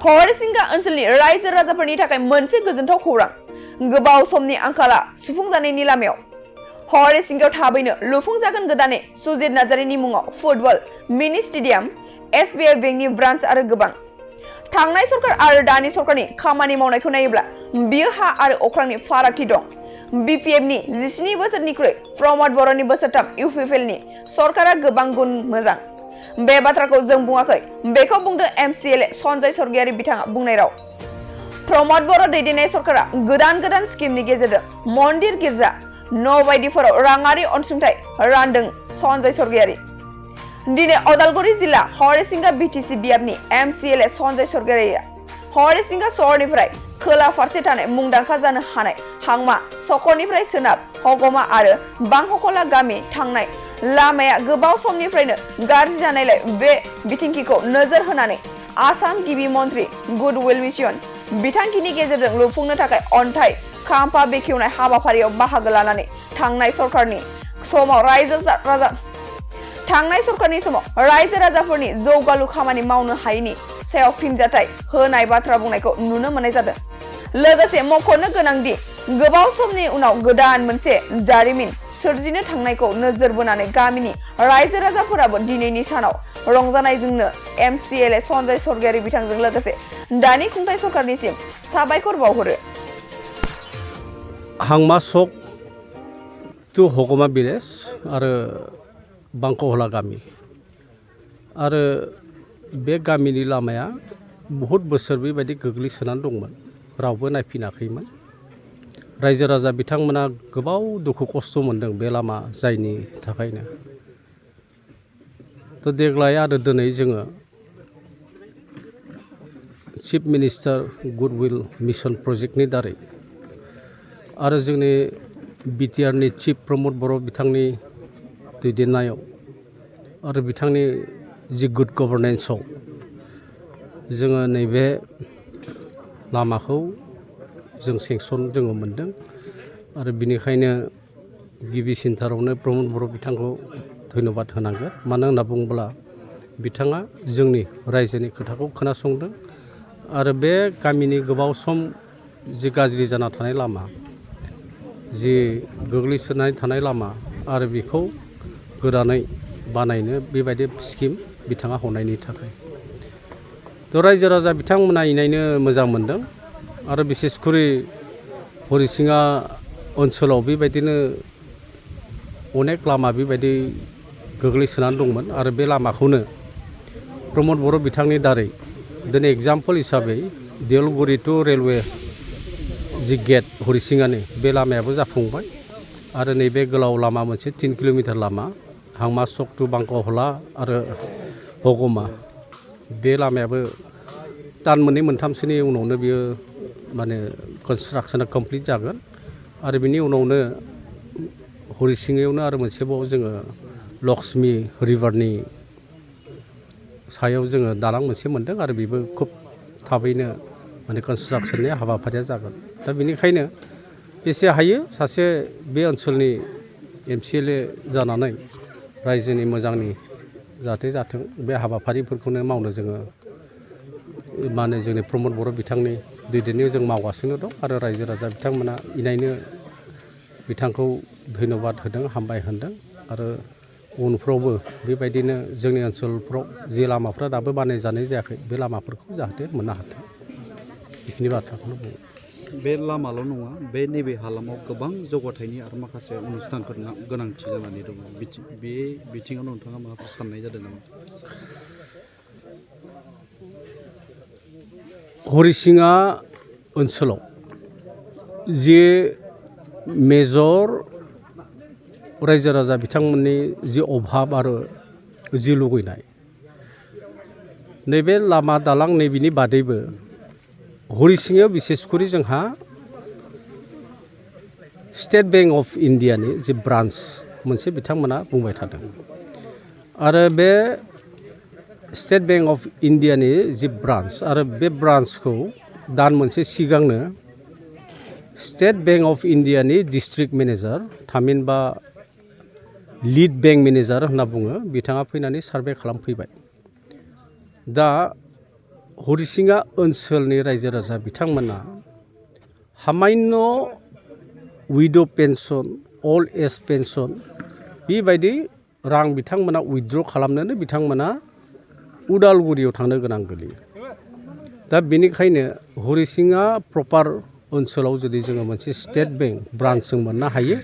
हरिसिंगा ओनसोलनि रायजो राजाफोरनि थाखाय मोनसे गोजोनथाव खौरां गोबाव समनि आंखाला सुफुंजानायनि लामायाव हरिसिंगायाव थाबैनो लुफुंजागोन गोदानै सुजित नार्जारिनि मुङाव फुटबल मिनि स्टेडियाम एसबीआई बेंकनि ब्रान्च आरो गोबां थांनाय सरकार आरो दानि सरकारनि खामानि मावनायखौ नायोब्ला बियो हा आरो अख्रांनि फारागथि दं बीपीएफनि 17 बोसोरनिख्रुइ प्रमद बर'नि बोसोरथाम इउपिपिएलनि सरकारा गोबां गुन मोजां बे बाथ्राखौ जों बुङाखै बेखौ बुंदों एमसीएलए सन्जय सरगियारि बिथाङा बुंनाय राव प्रमद बर' दैदेननाय सरकारा गोदान स्किमनि गेजेरजों मन्दिर गिर्जा न' बायदिफोराव राङारि अनसुंथाइ रानदों सन्जय सरगियारि दिनै अदालगुरि जिल्ला हरिसिंगा बीटीसी बियाबनि एमसीएलए सन्जय सरगियारिया हरिसिंगा सहरनिफ्राय खोला फारसे थानाय मुंदांखा जानो हानाय हांमा सकरनिफ्राय सोनाब हगमा आरो बांहकला गामि थांनाय लामाया गोबाव समनिफ्रायनो गाज्रि जानायलाय बे बिथिंखिखौ नोजोर होनानै आसाम गिबि मन्त्रि गुडविल मिशन बिथांखिनि गेजेरजों लुफुंनो थाखाय अन्थाइ खाम्फा बेखेवनाय हाबाफारियाव बाहागो लानानै थांनाय सरकारनि समाव रायजो राजाफोरनि जौगालु खामानि मावनो हायैनि सायाव फिनजाथाय होनाय बाथ्रा बुंनायखौ नुनो मोननाय जादों लोगोसे मख'नो गोनांदि गोबाव समनि उनाव गोदान मोनसे जारिमिन सोरजिनो थांनायखौ नोजोर बोनानै गामिनि रायजो राजाफोराबो दिनैनि सानाव रंजानायजोंनो एमसीएलए सन्जय सरगियारि बिथांजों लोगोसे दानि खुंथाय सरकारनिसिम साबायखर बावहरो हांमा सक टु हगमा विलेज आरो बांकहला गामि आरो बे गामिनि लामाया बहुत बोसोर बेबायदि गोग्लैसोनानै दंमोन रावबो नायफिनाखैमोन रायजो राजा बिथांमोना गोबाव दुखु खस्थ' मोनदों बे लामा जायनि थाखायनो थ' देग्लाय आरो दिनै जोङो चिफ मिनिस्टार गुडविल मिशन प्रजेक्टनि दारै आरो जोंनि बिटिआरनि चिफ प्रमद बर' बिथांनि दैदेननायाव आरो बिथांनि जि गुड गभर्नेन्सआव जोङो नैबे लामाखौ जों सेंसन जोङो मोनदों आरो बिनिखायनो गिबिसिनथारावनो प्रमद बर' बिथांखौ धन्यबाद होनांगोन मानो होनना बुङोब्ला बिथाङा जोंनि रायजोनि खोथाखौ खोनासंदों आरो बे गामिनि गोबाव सम जि गाज्रि जाना थानाय लामा जि गोग्लैसोनानै थानाय लामा आरो बेखौ गोदानै बानायनो बेबायदि स्किम बिथाङा हरनायनि थाखाय थ' रायजो राजा बिथांमोना इनायनो मोजां मोनदों आरो बिसेसकरि हरिसिंगा ओनसोलाव बेबायदिनो अनेक लामा बेबायदि गोग्लैसोनानै दंमोन आरो बे लामाखौनो प्रमद बर' बिथांनि दारै दिनै एग्जाम्पल हिसाबै देवलगुरि टु रेलवे जि गेट हरिसिंगानि बे लामायाबो जाफुंबाय आरो नैबे गोलाव लामा मोनसे 3 किल'मिटार लामा हांमा सक टु बांकहला आरो हगमा बे लामायाबो दान मोननै मोनथामसोनि उनावनो बियो माने कनस्ट्राक्सना कमप्लिट जागोन आरो बिनि उनावनो हरिसिंगायावनो आरो मोनसेबाव जोङो लक्ष्मी रिभारनि सायाव जोङो दालां मोनसे मोनदों आरो बेबो खुब थाबैनो माने कनस्ट्राक्सननि हाबाफारिया जागोन दा बेनिखायनो बेसे हायो सासे बे ओनसोलनि एमसीएलए जानानै रायजोनि मोजांनि जाहाथे जाथों बे हाबाफारिफोरखौनो मावनो जोङो माने जोंनि प्रमद बर' बिथांनि दैदेननायाव जों मावगासिनो दं आरो रायजो राजा बिथांमोना इनायनो बिथांखौ धन्यबाद होदों हामबाय होनदों आरो उनफ्रावबो बेबायदिनो जोंनि ओनसोलफ्राव जे लामाफ्रा दाबो बानायजानाय जायाखै बे लामाफोरखौ जाहाथे मोननो हाथों बेखिनि बाथ्राखौनो बुङो बे लामाल' नङा बे नैबे हालामाव गोबां जौगाथायनि आरो माखासे अनुष्ठानफोर गोनांथि जानानै दङ बे बिथिङाव नोंथाङा माबाफोर साननाय जादों नामा हरिसिंगा ओनसोलाव जे मेजर रायजो राजा बिथांमोननि जि अभाब आरो जि लुगैनाय नैबे लामा दालां नैबेनि बादैबो हरिसिंगायाव बिसेसकरि जोंहा स्टेट बेंक अफ इन्डियानि जि ब्रान्स मोनसे बिथांमोना बुंबाय थादों आरो बे स्टेट बेंक अफ इन्डियानि जि ब्रान्स आरो बे ब्रान्सखौ दान मोनसे सिगांनो स्टेट बेंक अफ इन्डियानि डिस्ट्रिक्ट मेनेजार थामहिनबा लिड बेंक मेनेजार होनना बुङो बिथाङा फैनानै सार्भे खालामफैबाय दा हरिसिङा ओनसोलनि रायजो राजा बिथांमोना सामान्य उइड' पेन्सन अल्ड एज पेन्सन बेबायदि रां बिथांमोना उइथड्र खालामनोनो बिथांमोना उदालगुरियाव थांनो गोनां गोलैयो दा बेनिखायनो हरिसिङा प्रपार ओनसोलाव जुदि जोङो मोनसे स्टेट बेंक ब्रान्च जों मोननो हायो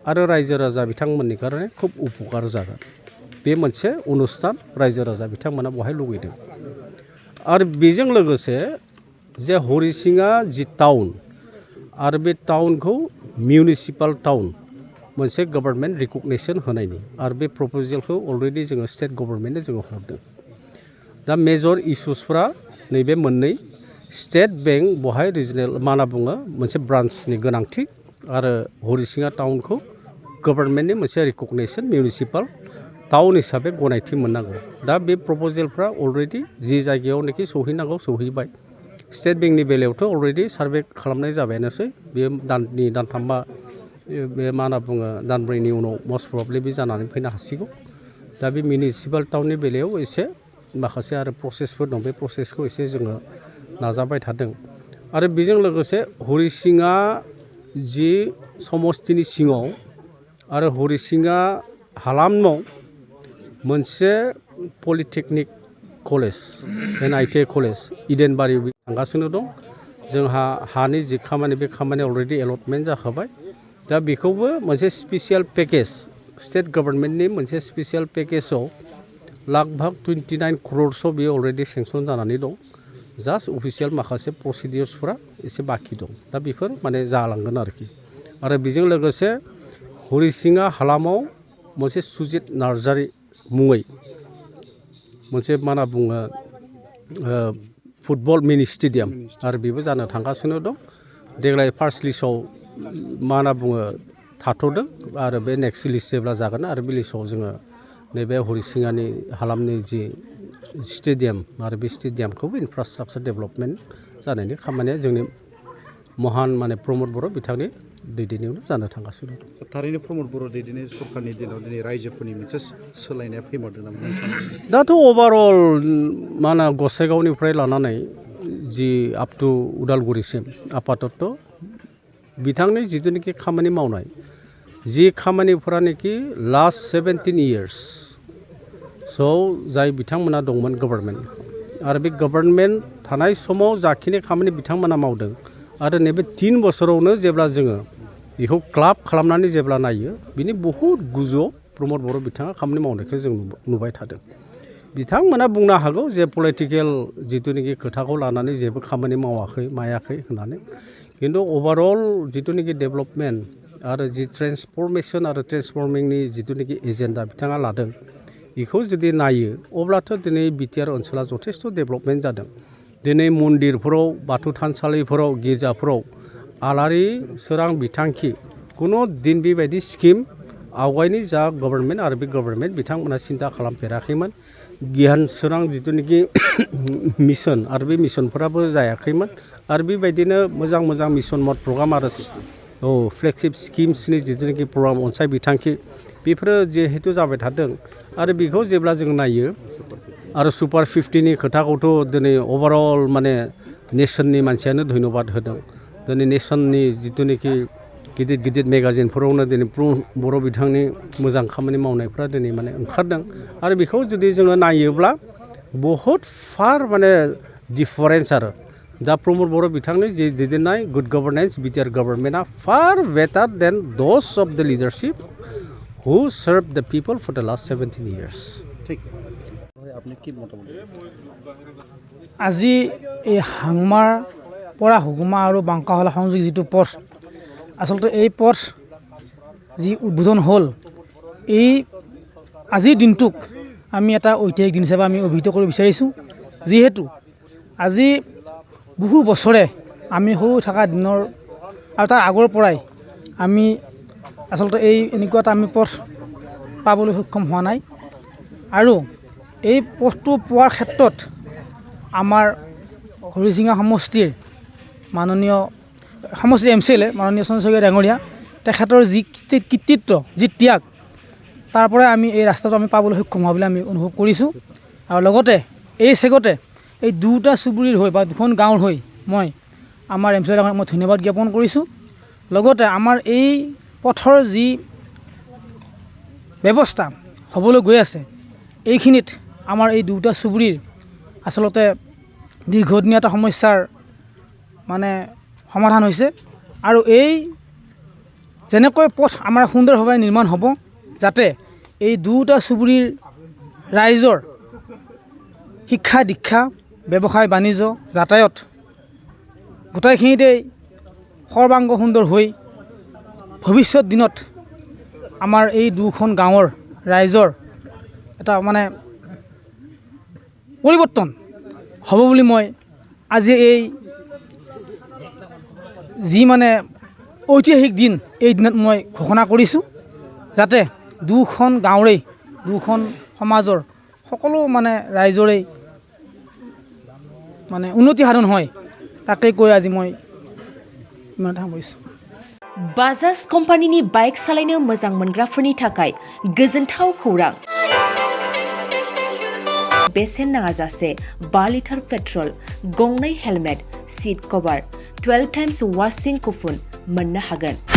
आरो रायजो राजा बिथांमोननि कारणे खुब उपकार जागोन बे मोनसे अनुस्थान रायजो राजा बिथांमोना बहाय लुगैदों आरो बेजों लोगोसे जे हरिसिङा जि टाउन आरो बे टाउनखौ मिउनिसिपाल टाउन मोनसे गभर्नमेन्ट रिकगनिसन होनायनि आरो बे प्रप'जेलखौ अलरेडि जोङो स्टेट गभर्नमेन्टनो जोङो हरदों दा मेजर इशुसफ्रा नैबे मोननै स्टेट बेंक बहाय रिजनेल मा होनना बुङो मोनसे ब्रान्चनि गोनांथि आरो हरिसिङा टाउनखौ गभर्नमेन्टनि मोनसे रिकगनिसन मिउनिसिपाल टाउन हिसाबै गनायथि मोननांगौ दा बे प्रप'जेलफ्रा अलरेडि जि जायगायावनोखि सौहैनांगौ सौहैबाय स्टेट बेंकनि बेलायावथ' अलरेडि सार्भे खालामनाय जाबायानोसै बेयो दाननै दानथामबा बे मा होनना बुङो दानब्रैनि उनाव मस्ट प्रब्लेम बे जानानै फैनो हासिगौ दा बे मिउनिसिपाल टाउननि बेलायाव एसे माखासे आरो प्रसेसफोर दं बे प्रसेसखौ एसे जोङो नाजाबाय थादों आरो बेजों लोगोसे हरिसिङा जि समस्तिनि सिङाव आरो हरिसिङा हालामाव मोनसे पलिटेकनिक कलेज NIT कलेज इडेनबारि थांगासिनो दं जोंहा हानि जि खामानि बे खामानिया अलरेडि एलटमेन्ट जाखाबाय दा बेखौबो मोनसे स्पेसियेल पेकेज स्टेट गभर्नमेन्टनि मोनसे स्पेसियेल पेकेजाव लगभग 29 crores बेयो अलरेडि सेंसन जानानै दं जास्ट अफिसियेल माखासे प्रसिडिउर्सफोरा एसे बाखि दं दा बेफोर माने जालांगोन आरो बेजों लोगोसे हरिसिङा हालामाव मोनसे सुजित नार्जारि मुङै मोनसे मा होनना बुङो फुटबल मिनि स्टेडियाम आरो बेबो जानो थांगासिनो दं देग्लाय फार्स्ट लिस्टआव मा होनना बुङो थाथ'दों आरो बे नेक्स्ट लिस्ट जेब्ला जागोन आरो बे लिस्टआव जोङो नैबे हरिसिङानि हालामनि जि स्टेडियाम आरो बे स्टेडियामखौबो इनफ्रास्ट्राक्चार डेभेलपमेन्ट जानायनि खामानिया जोंनि महान माने प्रमद बर' बिथांनि दैदेननायावनो जानो थांगासिनो दं थारैनो प्रमद बर' दैदेननाय सरकारनि दिनाव दिनै रायजोफोरनि मोनसे सोलायनाया फैमारदों नामा दाथ' अभारअल मा होनो गसाइगावनिफ्राय लानानै जि आप टु उदालगुरिसिम आपातत बिथांनि जिथुनाखि खामानि मावनाय जि खामानिफोरानोखि लास्ट 17 years जाय बिथांमोना दंमोन गभर्नमेन्ट आरो बे गभर्नमेन्ट थानाय समाव जाखिनि खामानि बिथांमोना मावदों आरो नैबे 3 बोसोरावनो जेब्ला जोङो बेखौ क्लाब खालामनानै जेब्ला नायो बिनि बहुद गोजौआव प्रमद बर' बिथाङा खामानि मावनायखौ जों नुबाय थादों बिथांमोना बुंनो हागौ जे पलिटिकेल जिथुनाखि खोथाखौ लानानै जेबो खामानि मायाखै होननानै खिन्थु अभारअल जिथुनाखि डेभेलपमेन्ट आरो जि ट्रेन्सफरमेसन आरो ट्रेन्सफर्मिंनि जिथुनाखि एजेन्डा बिथाङा लादों बेखौ जुदि नायो अब्लाथ' दिनै बिटिआर ओनसोला जथेस्थ' डेभेलपमेन्ट जादों दिनै मन्दिरफोराव बाथौ थानसालिफोराव गिर्जाफोराव आलारि सोरां बिथांखि कुनु दिन बेबायदि स्किम आवगायनि जा गभर्नमेन्ट आरो बे गभर्नमेन्ट बिथांमोना सिन्था खालामफेराखैमोन गियान सोरां जिथुनाखि मिशन आरो बे मिशनफोराबो जायाखैमोन आरो बेबायदिनो मोजां मिशन मद प्रग्राम आरो फ्लेगशिप स्किम्सनि जिथुनाखि प्रग्राम अनसाय बिथांखि बेफोरो जिहेतु जाबाय थादों आरो बेखौ जेब्ला जों नायो आरो सुपार 50नि खोथाखौथ' दिनै अभारअल माने नेसननि मानसियानो धन्यबाद होदों दिनै नेसननि जिथुनाखि गिदिर मेगाजिनफोरावनो दिनै बर' बिथांनि मोजां खामानि मावनायफ्रा दिनै माने ओंखारदों आरो बेखौ जुदि जोङो नायोब्ला बहुद फार माने डिफारेन्स आरो दा प्रमद बर' बिथांनि जि दैदेननाय गुड गभर्नेन्स बिटिआर गभर्नमेन्टआ फार बेटार देन दस अफ द leadership who serve the people for the last 17 years ঠিক আপনি কি মতামত আজি এই হাংমাৰ পৰা হুগুমা আৰু বাংকাহলা সংযোগ যিটো পথ আচলতে এই পথ যি উদ্বোধন হ'ল এই আজিৰ দিনটোক আমি এটা ঐতিহাসিক দিন হিচাপে আমি অভিহিত কৰিব বিচাৰিছোঁ যিহেতু আজি বহু বছৰে আমি সৰু থকা দিনৰ আৰু তাৰ আগৰ পৰাই আমি আচলতে এনেকুৱা এটা আমি পথ পাবলৈ সক্ষম হোৱা নাই আৰু এই পথটো পোৱাৰ ক্ষেত্ৰত আমাৰ হৰিচিঙা সমষ্টিৰ মাননীয় সমষ্টিৰ MCLA মাননীয় চন্দ্ৰ শইকীয়া ডাঙৰীয়া তেখেতৰ যি কৃতিত্ব যি ত্যাগ তাৰ পৰাই আমি এই ৰাস্তাটো আমি পাবলৈ সক্ষম হোৱা বুলি আমি অনুভৱ কৰিছোঁ আৰু লগতে এই চেগতে এই দুটা চুবুৰীৰ হৈ বা দুখন গাঁৱৰ হৈ মই আমাৰ এম চি ডাঙৰক মই ধন্যবাদ জ্ঞাপন কৰিছোঁ লগতে আমাৰ এই পথৰ যি ব্যৱস্থা হ'বলৈ গৈ আছে এইখিনিত আমাৰ এই দুটা চুবুৰীৰ আচলতে দীৰ্ঘদিনীয়া এটা সমস্যাৰ মানে সমাধান হৈছে আৰু এই যেনেকৈ পথ আমাৰ সুন্দৰভাৱে নিৰ্মাণ হ'ব যাতে এই দুটা চুবুৰীৰ ৰাইজৰ শিক্ষা দীক্ষা ব্যৱসায় বাণিজ্য যাতায়ত গোটেইখিনিতেই সৰ্বাংগ সুন্দৰ হৈ ভৱিষ্যত দিনত আমাৰ এই দুখন গাঁৱৰ ৰাইজৰ এটা মানে পৰিৱৰ্তন হ'ব বুলি মই আজি এই যি মানে ঐতিহাসিক দিন এই দিনত মই ঘোষণা কৰিছোঁ যাতে দুখন গাঁৱৰেই দুখন সমাজৰ সকলো মানে ৰাইজৰেই মানে উন্নতি সাধন হয় তাকে কৈ আজি মই इमान थांबायसो बाजाज कम्पानिनि बाइक सालायनो मोजां मोनग्राफोरनि थाखाय गोजोनथाव खौरां बेसेन नाङाजासे 5 लिटार पेट्रल गंनै हेलमेट सीट कभार 12 टाइम्स वाशिं कुपन मोननो हागोन।